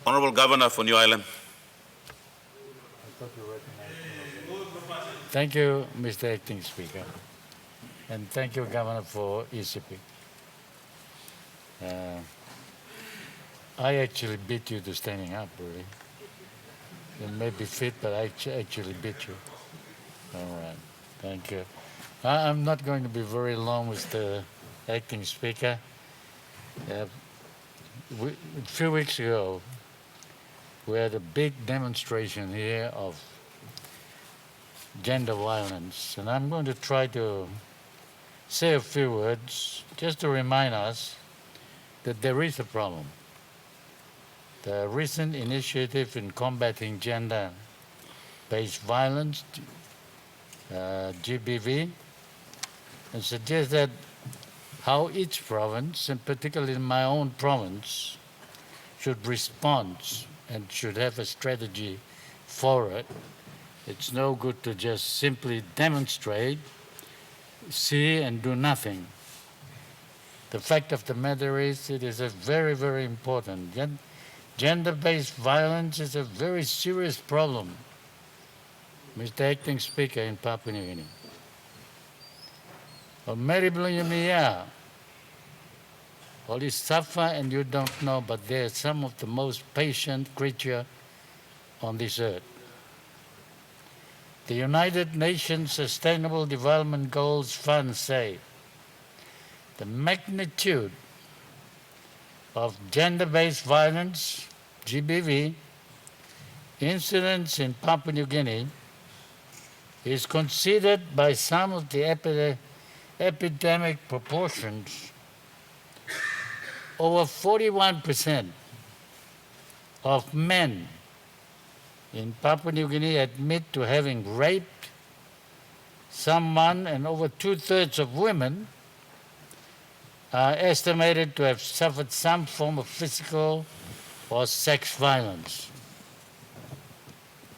Honorable Governor for New Island. Thank you, Mr. Acting Speaker. And thank you, Governor, for ECP. I actually beat you to standing up, really. You may be fit, but I actually beat you. All right, thank you. I'm not going to be very long, Mr. Acting Speaker. A few weeks ago, we had a big demonstration here of gender violence, and I'm going to try to say a few words just to remind us that there is a problem. The recent initiative in combating gender-based violence, GBV, and suggests that how each province, and particularly in my own province, should respond and should have a strategy for it. It's no good to just simply demonstrate, see, and do nothing. The fact of the matter is, it is a very, very important. Gender-based violence is a very serious problem, Mr. Acting Speaker, in Papua New Guinea. All you suffer and you don't know, but they're some of the most patient creatures on this earth. The United Nations Sustainable Development Goals Fund say the magnitude of gender-based violence, GBV, incidents in Papua New Guinea is considered by some of the epidemic proportions. Over 41% of men in Papua New Guinea admit to having raped someone, and over 2/3 of women are estimated to have suffered some form of physical or sex violence.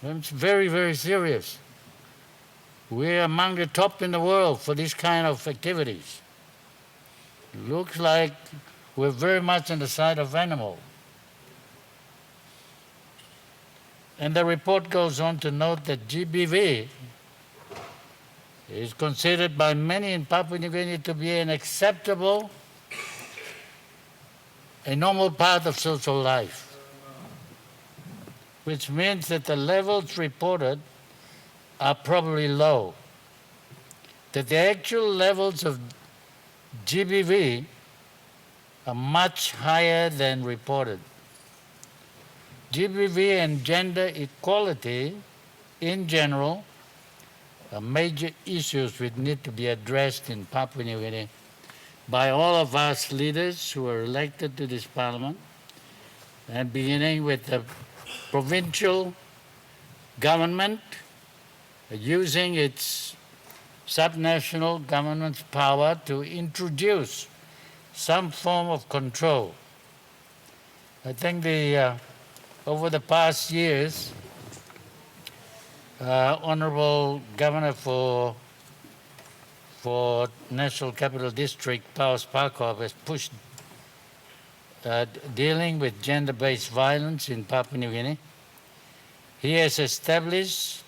It's very, very serious. We're among the top in the world for this kind of activities. It looks like we're very much on the side of animals. And the report goes on to note that GBV is considered by many in Papua New Guinea to be an acceptable, a normal part of social life, which means that the levels reported are probably low, that the actual levels of GBV are much higher than reported. GBV and gender equality in general are major issues which need to be addressed in Papua New Guinea by all of us leaders who are elected to this parliament, and beginning with the provincial government using its subnational government's power to introduce some form of control. I think over the past years, Honourable Governor for National Capital District, Paus Pakov, has pushed dealing with gender-based violence in Papua New Guinea. He has established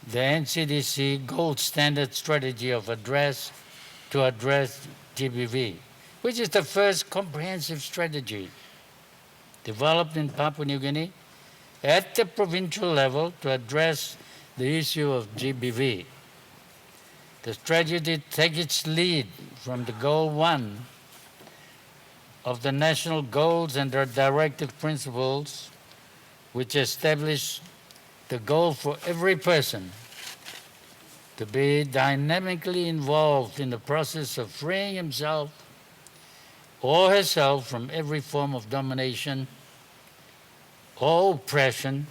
the NCDC gold standard strategy to address GBV, which is the first comprehensive strategy developed in Papua New Guinea at the provincial level to address the issue of GBV. The strategy takes its lead from the Goal 1 of the National Goals and their Directive Principles, which establish the goal for every person to be dynamically involved in the process of freeing himself or herself from every form of domination or oppression,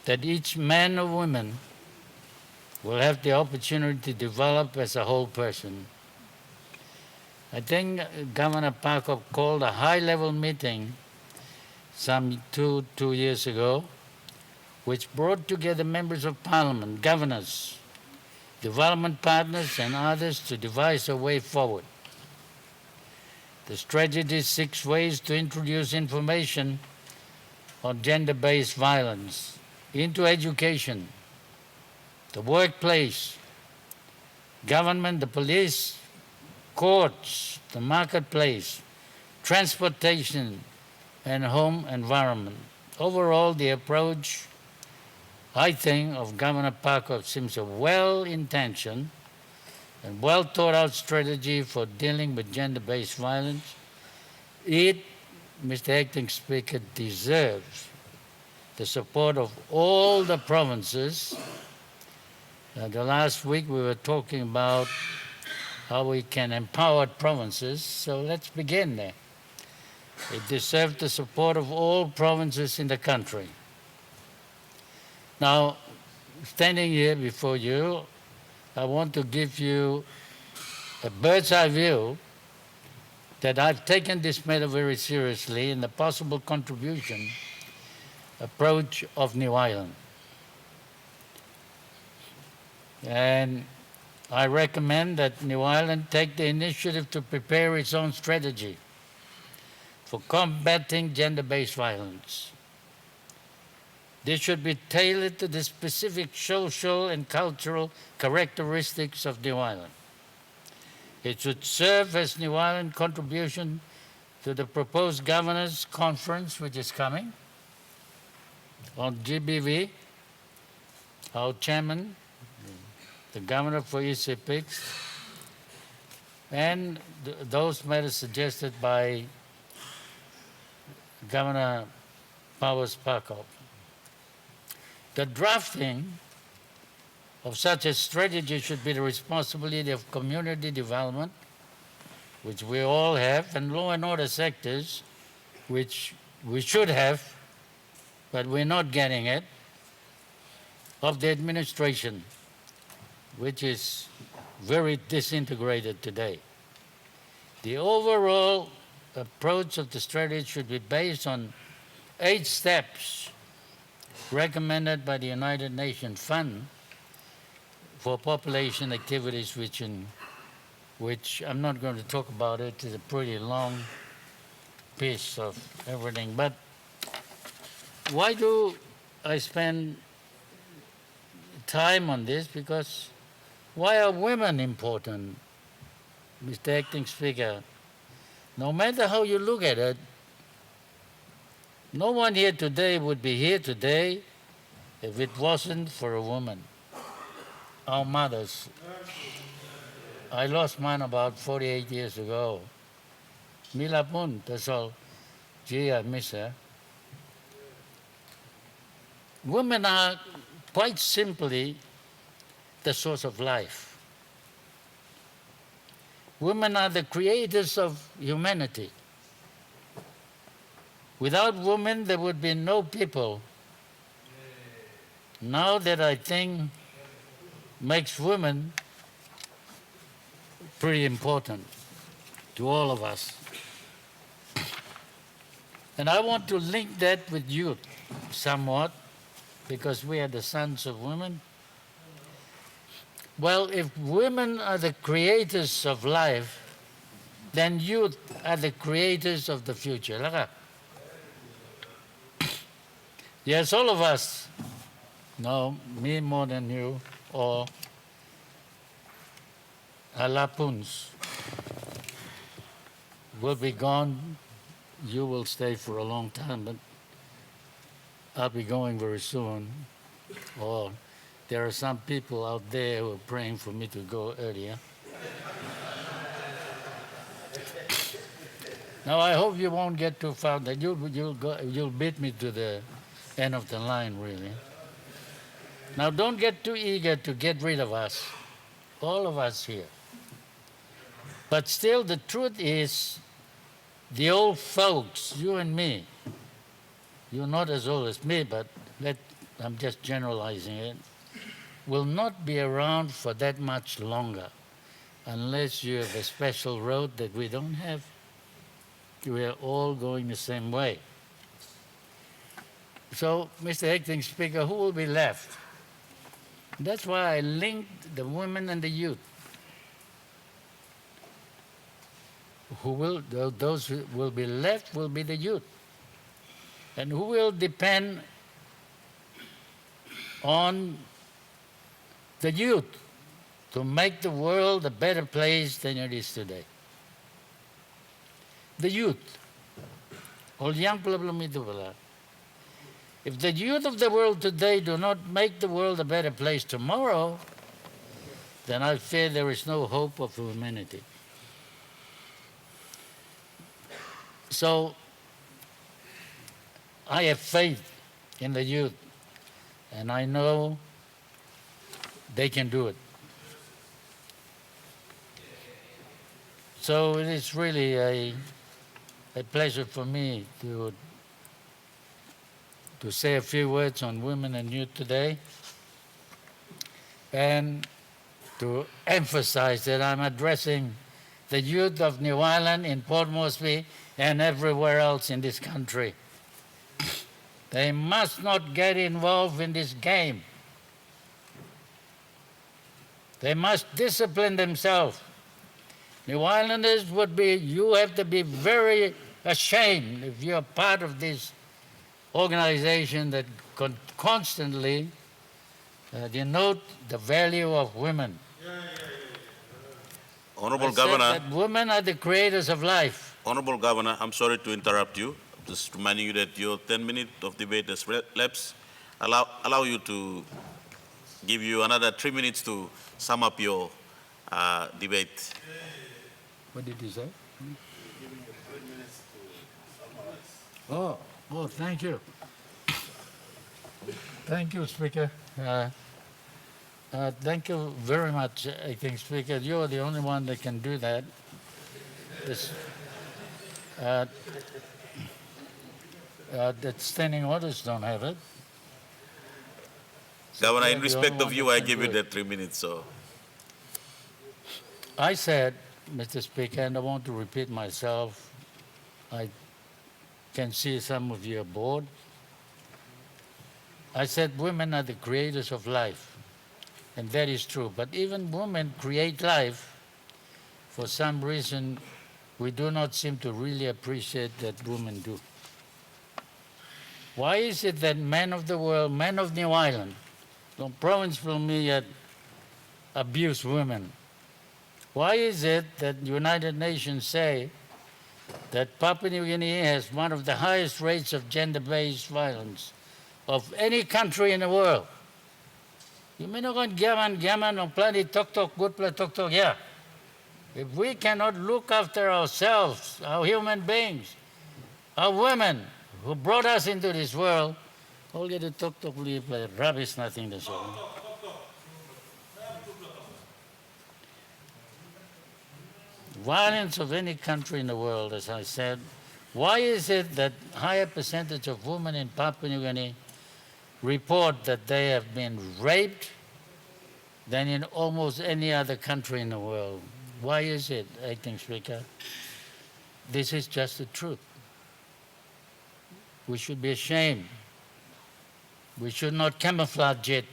that each man or woman will have the opportunity to develop as a whole person. I think Governor Pakov called a high-level meeting some two years ago, which brought together members of parliament, governors, development partners, and others to devise a way forward. The strategy seeks ways to introduce information on gender-based violence into education, the workplace, government, the police, courts, the marketplace, transportation, and home environment. Overall, the approach, I think, of Governor Parker seems a well-intentioned and well-thought-out strategy for dealing with gender-based violence. It, Mr. Acting Speaker, deserves the support of all the provinces. The last week we were talking about how we can empower provinces, so let's begin there. It deserves the support of all provinces in the country. Now, standing here before you, I want to give you a bird's eye view that I've taken this matter very seriously in the possible contribution approach of New Ireland. And I recommend that New Ireland take the initiative to prepare its own strategy for combating gender-based violence. This should be tailored to the specific social and cultural characteristics of New Ireland. It should serve as New Ireland's contribution to the proposed governors' conference, which is coming, on GBV. Our chairman, the governor for ECPICS, and those matters suggested by Governor Powers Parkop. The drafting of such a strategy should be the responsibility of community development, which we all have, and law and order sectors, which we should have, but we're not getting it, of the administration, which is very disintegrated today. The overall approach of the strategy should be based on 8 steps recommended by the United Nations Fund for Population Activities, which I'm not going to talk about it. It's a pretty long piece of everything. But why do I spend time on this? Because why are women important, Mr. Acting Speaker? No matter how you look at it, no one here today would be here today if it wasn't for a woman. Our mothers. I lost mine about 48 years ago. Mila Pun, that's all. Gee, I miss her. Women are quite simply the source of life. Women are the creators of humanity. Without women, there would be no people. Now that I think makes women pretty important to all of us. And I want to link that with youth somewhat, because we are the sons of women. Well, if women are the creators of life, then youth are the creators of the future. Yes, all of us, no, me more than you, or Alapuns will be gone. You will stay for a long time, but I'll be going very soon. Or there are some people out there who are praying for me to go earlier. Now I hope you won't get too far. That you'll beat me to the end of the line, really. Now don't get too eager to get rid of us, all of us here. But still, the truth is, the old folks, you and me, you're not as old as me, but I'm just generalizing it, will not be around for that much longer unless you have a special road that we don't have. We are all going the same way. So, Mr. Acting Speaker, who will be left? That's why I linked the women and the youth. Those who will be left will be the youth. and who will depend on the youth to make the world a better place than it is today. The youth. All young problem itu pula. If the youth of the world today do not make the world a better place tomorrow, then I fear there is no hope of humanity. So I have faith in the youth, and I know they can do it. So it is really a pleasure for me to say a few words on women and youth today, and to emphasize that I'm addressing the youth of New Ireland in Port Moresby and everywhere else in this country. They must not get involved in this game. They must discipline themselves. New Islanders you have to be very ashamed if you're part of this organization that constantly denote the value of women. Honorable Governor, that women are the creators of life. Honorable Governor, I'm sorry to interrupt you. Just reminding you that your 10 minutes of debate has lapsed. Allow you to give you another 3 minutes to sum up your debate. What did you say? Oh, thank you. Thank you, Speaker. Thank you very much, I think, Speaker. You're the only one that can do that. That standing orders don't have it. So Governor, in respect of you, I give you that 3 minutes. So I said, Mr. Speaker, and I want to repeat myself, I can see some of you are bored. I said women are the creators of life, and that is true. But even women create life. For some reason, we do not seem to really appreciate that women do. Why is it that men of the world, men of New Ireland, the province from me yet abuse women? Why is it that the United Nations say that Papua New Guinea has one of the highest rates of gender-based violence of any country in the world? You may not go gaman on plenty talk, good play talk, yeah. If we cannot look after ourselves, our human beings, our women who brought us into this world, all get to talk, play rubbish, nothing to show. Violence of any country in the world, as I said. Why is it that higher percentage of women in Papua New Guinea report that they have been raped than in almost any other country in the world? Why is it, Acting Speaker? This is just the truth. We should be ashamed. We should not camouflage it.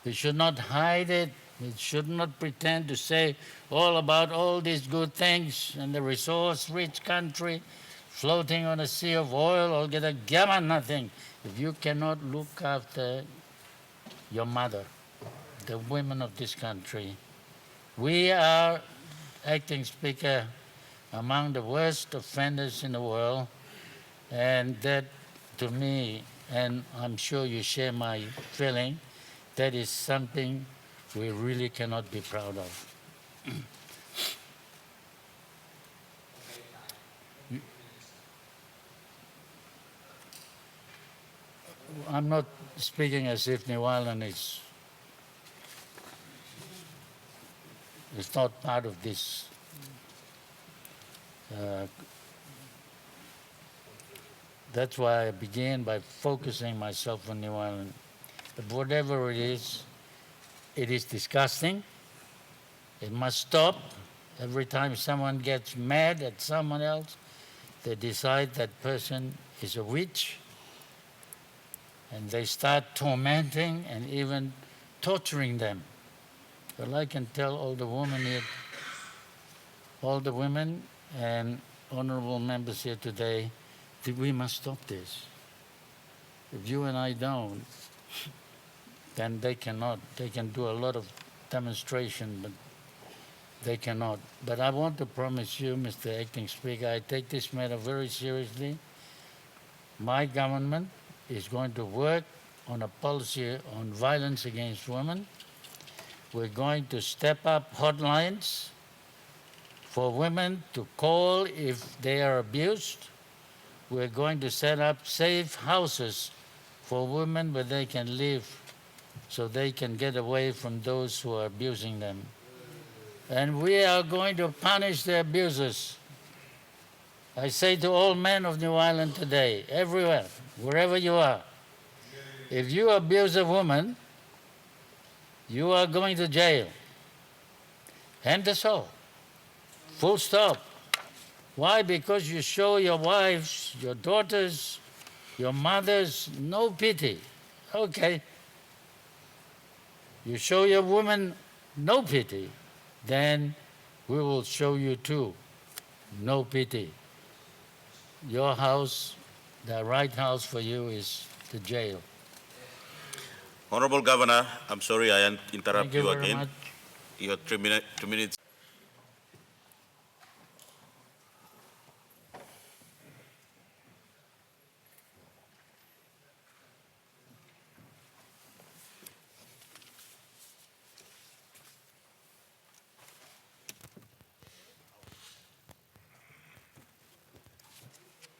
We should not hide it. We should not pretend to say all about all these good things and the resource-rich country floating on a sea of oil or get a gamma nothing if you cannot look after your mother, the women of this country. We are, Acting Speaker, among the worst offenders in the world, and that to me, and I'm sure you share my feeling, that is something we really cannot be proud of. I'm not speaking as if New Ireland is not part of this that's why I began by focusing myself on New Ireland. But whatever it is disgusting. It must stop. Every time someone gets mad at someone else, they decide that person is a witch, and they start tormenting and even torturing them. Well, I can tell all the women here, all the women and honorable members here today, We must stop this. If you and I don't, then they cannot. They can do a lot of demonstration, but they cannot. But I want to promise you, Mr. Acting Speaker, I take this matter very seriously. My government is going to work on a policy on violence against women. We're going to step up hotlines for women to call if they are abused. We're going to set up safe houses for women where they can live so they can get away from those who are abusing them. And we are going to punish the abusers. I say to all men of New Ireland today, everywhere, wherever you are, if you abuse a woman, you are going to jail. And that's all. Full stop. Why? Because you show your wives, your daughters, your mothers no pity. Okay. You show your woman no pity, then we will show you too no pity. Your house, the right house for you is the jail. Honorable Governor, I'm sorry I interrupt Thank you you very again. much. Your 2 minutes